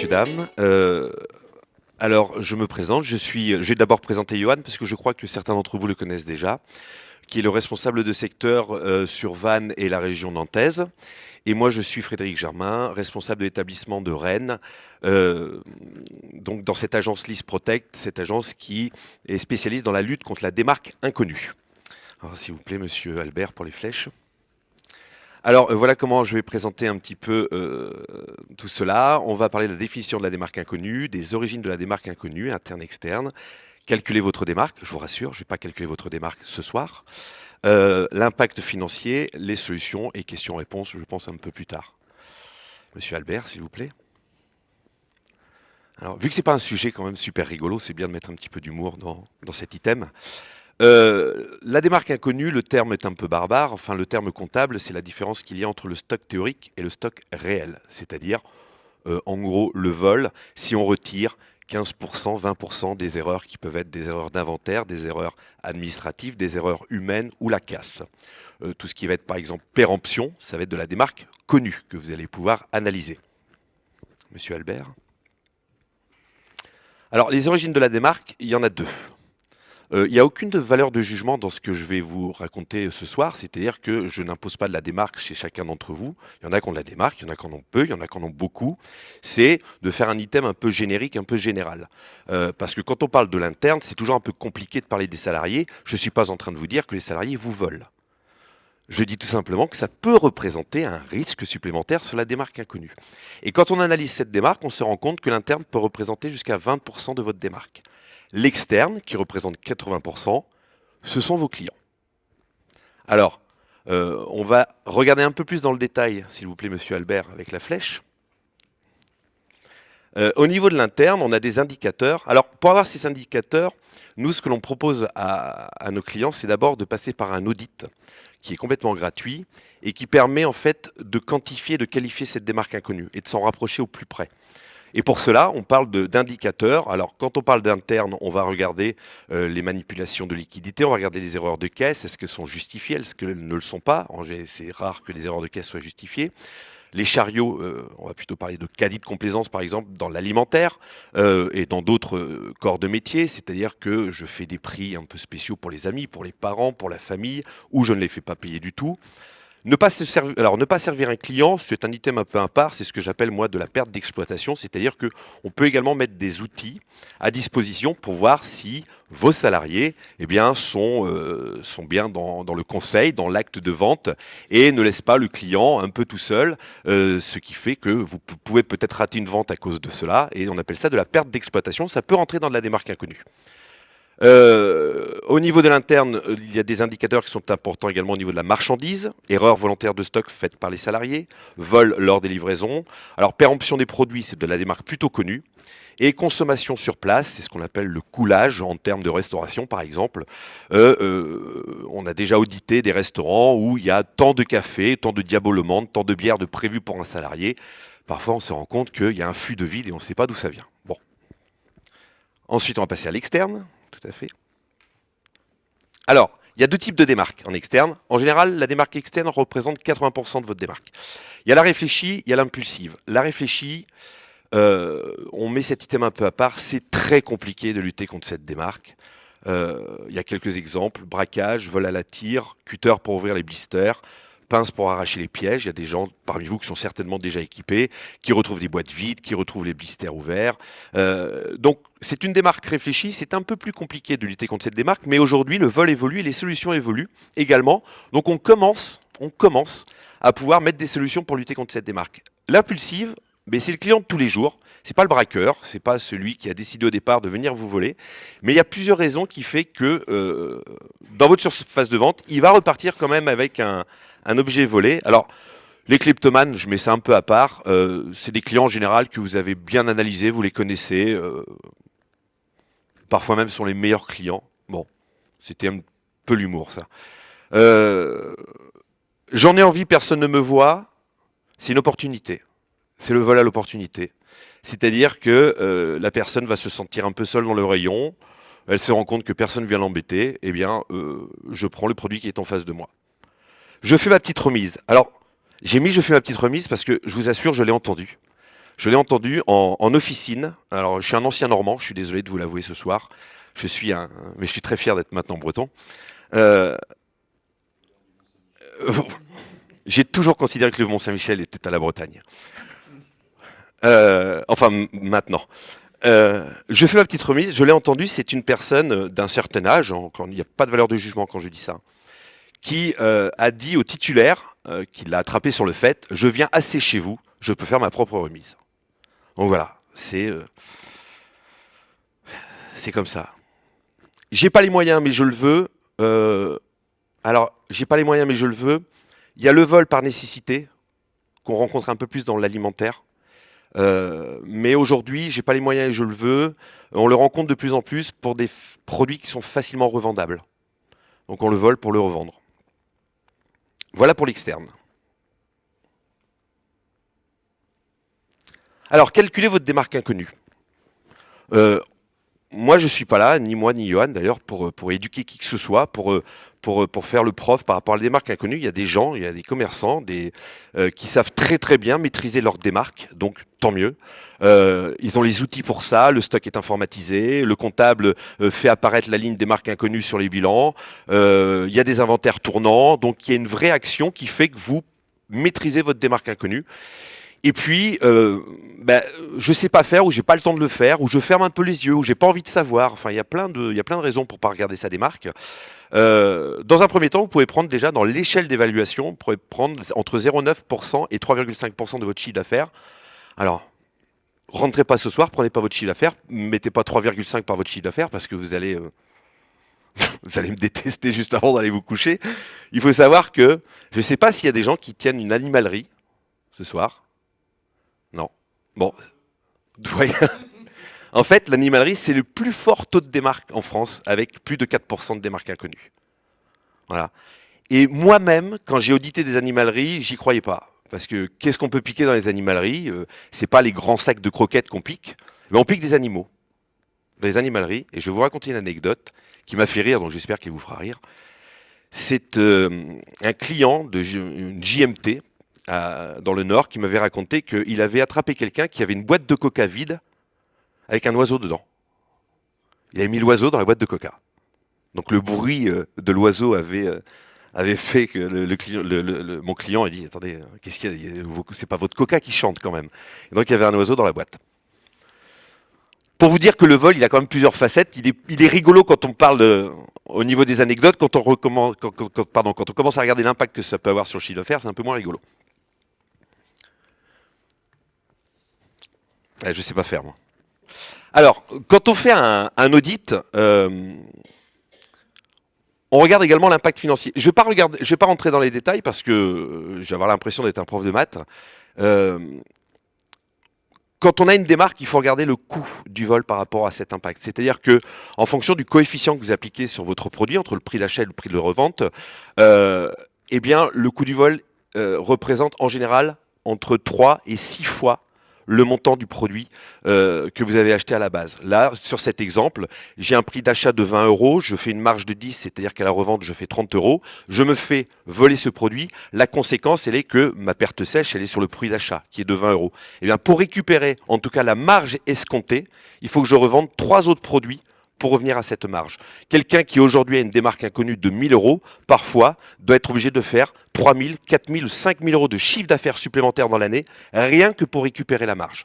messieurs, dames. Alors, je me présente. Je vais d'abord présenter Johan, parce que je crois que certains d'entre vous le connaissent déjà, qui est le responsable de secteur sur Vannes et la région nantaise. Et moi, je suis Frédéric Germain, responsable de l'établissement de Rennes, donc dans cette agence List Protect, cette agence qui est spécialiste dans la lutte contre la démarque inconnue. Alors, s'il vous plaît, monsieur Albert, pour les flèches. Alors voilà comment je vais présenter un petit peu tout cela. On va parler de la définition de la démarque inconnue, des origines de la démarque inconnue, interne, externe. Calculer votre démarque, je vous rassure, je ne vais pas calculer votre démarque ce soir. L'impact financier, les solutions et questions-réponses, je pense un peu plus tard. Monsieur Albert, s'il vous plaît. Alors, vu que ce n'est pas un sujet quand même super rigolo, c'est bien de mettre un petit peu d'humour dans cet item. La démarque inconnue, le terme est un peu barbare. Enfin, le terme comptable, c'est la différence qu'il y a entre le stock théorique et le stock réel. C'est-à-dire, en gros, le vol, si on retire 15%, 20% des erreurs qui peuvent être des erreurs d'inventaire, des erreurs administratives, des erreurs humaines ou la casse. Tout ce qui va être, par exemple, péremption, ça va être de la démarque connue que vous allez pouvoir analyser. Monsieur Albert. Alors, les origines de la démarque, il y en a deux. Il n'y a aucune valeur de jugement dans ce que je vais vous raconter ce soir, c'est-à-dire que je n'impose pas de la démarque chez chacun d'entre vous. Il y en a qui ont de la démarque, il y en a qui en ont peu, il y en a qui en ont beaucoup. C'est de faire un item un peu générique, un peu général. Parce que quand on parle de l'interne, c'est toujours un peu compliqué de parler des salariés. Je ne suis pas en train de vous dire que les salariés vous volent. Je dis tout simplement que ça peut représenter un risque supplémentaire sur la démarque inconnue. Et quand on analyse cette démarque, on se rend compte que l'interne peut représenter jusqu'à 20% de votre démarque. L'externe, qui représente 80%, ce sont vos clients. Alors, on va regarder un peu plus dans le détail, s'il vous plaît, monsieur Albert, avec la flèche. Au niveau de l'interne, on a des indicateurs. Alors, pour avoir ces indicateurs, nous, ce que l'on propose à nos clients, c'est d'abord de passer par un audit qui est complètement gratuit et qui permet en fait de quantifier, de qualifier cette démarque inconnue et de s'en rapprocher au plus près. Et pour cela, on parle d'indicateurs. Alors, quand on parle d'interne, on va regarder les manipulations de liquidité, on va regarder les erreurs de caisse, est-ce qu'elles sont justifiées, est-ce qu'elles ne le sont pas. C'est rare que les erreurs de caisse soient justifiées. Les chariots, on va plutôt parler de caddie de complaisance, par exemple, dans l'alimentaire et dans d'autres corps de métier, c'est-à-dire que je fais des prix un peu spéciaux pour les amis, pour les parents, pour la famille, ou je ne les fais pas payer du tout. Ne pas servir un client, c'est un item un peu à part, c'est ce que j'appelle moi de la perte d'exploitation, c'est-à-dire qu'on peut également mettre des outils à disposition pour voir si vos salariés sont bien dans le conseil, dans l'acte de vente et ne laissent pas le client un peu tout seul, ce qui fait que vous pouvez peut-être rater une vente à cause de cela et on appelle ça de la perte d'exploitation, ça peut rentrer dans de la démarque inconnue. Au niveau de l'interne, il y a des indicateurs qui sont importants également au niveau de la marchandise, erreurs volontaires de stock faites par les salariés, vol lors des livraisons. Alors péremption des produits, c'est de la démarque plutôt connue. Et consommation sur place, c'est ce qu'on appelle le coulage en termes de restauration par exemple. On a déjà audité des restaurants où il y a tant de café, tant de diabolement, tant de bière de prévu pour un salarié. Parfois on se rend compte qu'il y a un flux de vide et on ne sait pas d'où ça vient. Bon. Ensuite on va passer à l'externe. Tout à fait. Alors, il y a deux types de démarques en externe. En général, la démarque externe représente 80% de votre démarque. Il y a la réfléchie, il y a l'impulsive. La réfléchie, on met cet item un peu à part. C'est très compliqué de lutter contre cette démarque. Il y a quelques exemples. Braquage, vol à la tire, cutter pour ouvrir les blisters, pince pour arracher les pièges. Il y a des gens parmi vous qui sont certainement déjà équipés, qui retrouvent des boîtes vides, qui retrouvent les blisters ouverts. Donc, c'est une démarque réfléchie. C'est un peu plus compliqué de lutter contre cette démarque, mais aujourd'hui, le vol évolue et les solutions évoluent également. Donc, on commence à pouvoir mettre des solutions pour lutter contre cette démarque. L'impulsive, mais c'est le client de tous les jours. C'est pas le braqueur, c'est pas celui qui a décidé au départ de venir vous voler. Mais il y a plusieurs raisons qui fait que dans votre surface de vente, il va repartir quand même avec un objet volé. Alors, les kleptomanes, je mets ça un peu à part. C'est des clients en général que vous avez bien analysés, vous les connaissez. Parfois même sont les meilleurs clients. Bon, c'était un peu l'humour, ça. J'en ai envie, personne ne me voit. C'est une opportunité. C'est le vol à l'opportunité. C'est-à-dire que la personne va se sentir un peu seule dans le rayon. Elle se rend compte que personne ne vient l'embêter. Eh bien, je prends le produit qui est en face de moi. Je fais ma petite remise. Alors, j'ai mis je fais ma petite remise parce que je vous assure, je l'ai entendu. Je l'ai entendu en officine. Alors, je suis un ancien Normand, je suis désolé de vous l'avouer ce soir. Mais je suis très fier d'être maintenant breton. Euh, j'ai toujours considéré que le Mont-Saint-Michel était à la Bretagne. Maintenant. Je fais ma petite remise. Je l'ai entendu, c'est une personne d'un certain âge, il n'y a pas de valeur de jugement quand je dis ça, qui a dit au titulaire, qui l'a attrapé sur le fait, je viens assez chez vous, je peux faire ma propre remise. Donc voilà, c'est comme ça. J'ai pas les moyens, mais je le veux. J'ai pas les moyens, mais je le veux. Il y a le vol par nécessité, qu'on rencontre un peu plus dans l'alimentaire. Mais aujourd'hui, j'ai pas les moyens et je le veux. On le rencontre de plus en plus pour des produits qui sont facilement revendables. Donc on le vole pour le revendre. Voilà pour l'externe. Alors, calculez votre démarque inconnue. Moi, je ne suis pas là, ni moi, ni Johan, d'ailleurs, pour éduquer qui que ce soit, pour faire le prof par rapport à la démarque inconnue. Il y a des gens, il y a des commerçants qui savent très très bien maîtriser leur démarque, donc tant mieux. Ils ont les outils pour ça, le stock est informatisé, le comptable fait apparaître la ligne démarque inconnue sur les bilans, il y a des inventaires tournants, donc il y a une vraie action qui fait que vous maîtrisez votre démarque inconnue. Et puis, je sais pas faire, ou j'ai pas le temps de le faire, ou je ferme un peu les yeux, ou j'ai pas envie de savoir. Enfin, il y a plein de raisons pour pas regarder sa démarque. Dans un premier temps, vous pouvez prendre déjà dans l'échelle d'évaluation, vous pouvez prendre entre 0,9% et 3,5% de votre chiffre d'affaires. Alors, rentrez pas ce soir, prenez pas votre chiffre d'affaires, mettez pas 3,5 par votre chiffre d'affaires parce que vous allez me détester juste avant d'aller vous coucher. Il faut savoir que je sais pas s'il y a des gens qui tiennent une animalerie ce soir. Non. Bon. En fait, l'animalerie, c'est le plus fort taux de démarque en France, avec plus de 4% de démarque inconnue. Voilà. Et moi-même, quand j'ai audité des animaleries, j'y croyais pas. Parce que qu'est-ce qu'on peut piquer dans les animaleries? C'est pas les grands sacs de croquettes qu'on pique, mais on pique des animaux dans les animaleries. Et je vais vous raconter une anecdote qui m'a fait rire, donc j'espère qu'elle vous fera rire. C'est un client d'une JMT, dans le Nord, qui m'avait raconté qu'il avait attrapé quelqu'un qui avait une boîte de coca vide avec un oiseau dedans. Il avait mis l'oiseau dans la boîte de coca. Donc le bruit de l'oiseau avait fait que mon client a dit « Attendez, qu'est-ce qu'il y a? C'est pas votre coca qui chante quand même. » Et donc il y avait un oiseau dans la boîte. Pour vous dire que le vol, il a quand même plusieurs facettes. Il est rigolo quand on parle au niveau des anecdotes. Quand on commence à regarder l'impact que ça peut avoir sur le chiffre d'affaires, c'est un peu moins rigolo. Je sais pas faire, moi. Alors, quand on fait un audit, on regarde également l'impact financier. Je vais pas rentrer dans les détails parce que je vais avoir l'impression d'être un prof de maths. Quand on a une démarque, il faut regarder le coût du vol par rapport à cet impact. C'est-à-dire que, en fonction du coefficient que vous appliquez sur votre produit, entre le prix d'achat et le prix de revente, eh bien, le coût du vol représente en général entre 3 et 6 fois le montant du produit que vous avez acheté à la base. Là, sur cet exemple, j'ai un prix d'achat de 20 €, je fais une marge de 10, c'est-à-dire qu'à la revente, je fais 30 €, je me fais voler ce produit, la conséquence, elle est que ma perte sèche, elle est sur le prix d'achat, qui est de 20 €. Et bien, pour récupérer, en tout cas, la marge escomptée, il faut que je revende 3 autres produits pour revenir à cette marge. Quelqu'un qui aujourd'hui a une démarque inconnue de 1 000 €, parfois, doit être obligé de faire 3 000, 4 000 ou 5 000 € de chiffre d'affaires supplémentaire dans l'année, rien que pour récupérer la marge.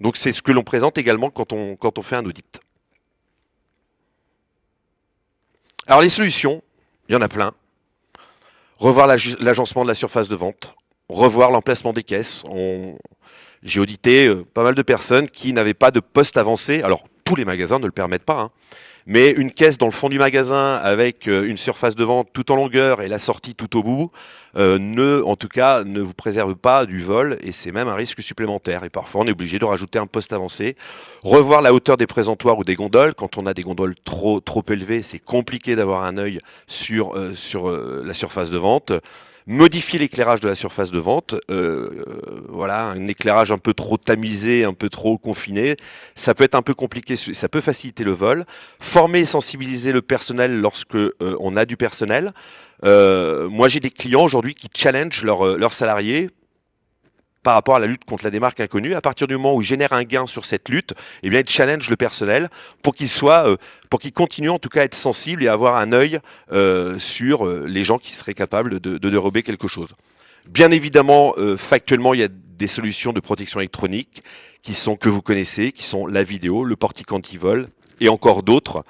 Donc c'est ce que l'on présente également quand on fait un audit. Alors les solutions, il y en a plein. Revoir l'agencement de la surface de vente, revoir l'emplacement des caisses. J'ai audité pas mal de personnes qui n'avaient pas de poste avancé. Alors, tous les magasins ne le permettent pas, hein. Mais une caisse dans le fond du magasin avec une surface de vente tout en longueur et la sortie tout au bout, en tout cas, ne vous préserve pas du vol et c'est même un risque supplémentaire. Et parfois, on est obligé de rajouter un poste avancé. Revoir la hauteur des présentoirs ou des gondoles. Quand on a des gondoles trop élevées, c'est compliqué d'avoir un œil sur la surface de vente. Modifier l'éclairage de la surface de vente, voilà, un éclairage un peu trop tamisé, un peu trop confiné, ça peut être un peu compliqué, ça peut faciliter le vol. Former et sensibiliser le personnel lorsque on a du personnel. Moi j'ai des clients aujourd'hui qui challengent leurs salariés par rapport à la lutte contre la démarque inconnue. À partir du moment où il génère un gain sur cette lutte, eh bien, il challenge le personnel pour qu'il continue en tout cas à être sensible et avoir un œil sur les gens qui seraient capables de dérober quelque chose. Bien évidemment, factuellement, il y a des solutions de protection électronique que vous connaissez, qui sont la vidéo, le portique anti-vol et encore d'autres.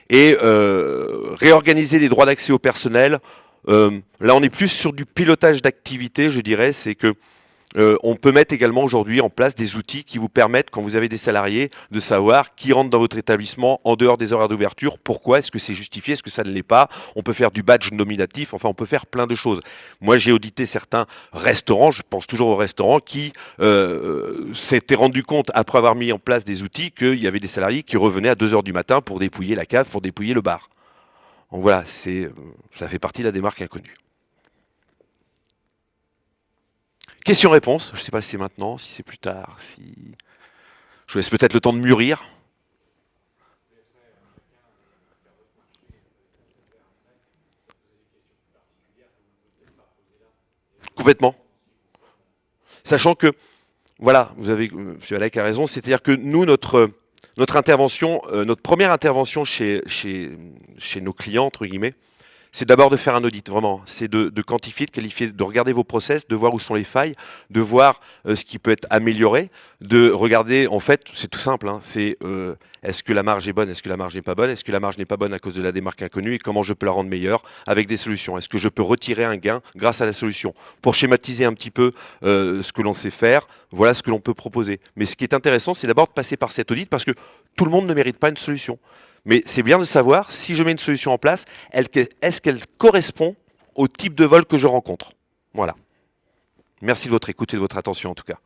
Et réorganiser les droits d'accès au personnel, là on est plus sur du pilotage d'activité, je dirais, c'est que on peut mettre également aujourd'hui en place des outils qui vous permettent, quand vous avez des salariés, de savoir qui rentre dans votre établissement en dehors des horaires d'ouverture, pourquoi, est-ce que c'est justifié, est-ce que ça ne l'est pas. On peut faire du badge nominatif, enfin on peut faire plein de choses. Moi j'ai audité certains restaurants, je pense toujours aux restaurants, qui s'étaient rendus compte, après avoir mis en place des outils, qu'il y avait des salariés qui revenaient à 2 heures du matin pour dépouiller la cave, pour dépouiller le bar. Donc voilà, ça fait partie de la démarque inconnue. Question-réponse, je ne sais pas si c'est maintenant, si c'est plus tard, si... Je vous laisse peut-être le temps de mûrir. Complètement. Sachant que, voilà, M. Alec a raison, c'est-à-dire que nous, notre intervention, notre première intervention chez nos clients, entre guillemets, c'est d'abord de faire un audit, vraiment. C'est de quantifier, de qualifier, de regarder vos process, de voir où sont les failles, de voir ce qui peut être amélioré, de regarder, en fait, c'est tout simple, hein, c'est est-ce que la marge est bonne, est-ce que la marge n'est pas bonne, est-ce que la marge n'est pas bonne à cause de la démarque inconnue et comment je peux la rendre meilleure avec des solutions. Est-ce que je peux retirer un gain grâce à la solution? Pour schématiser un petit peu ce que l'on sait faire, voilà ce que l'on peut proposer. Mais ce qui est intéressant, c'est d'abord de passer par cet audit parce que tout le monde ne mérite pas une solution. Mais c'est bien de savoir, si je mets une solution en place, est-ce qu'elle correspond au type de vol que je rencontre? Voilà. Merci de votre écoute et de votre attention en tout cas.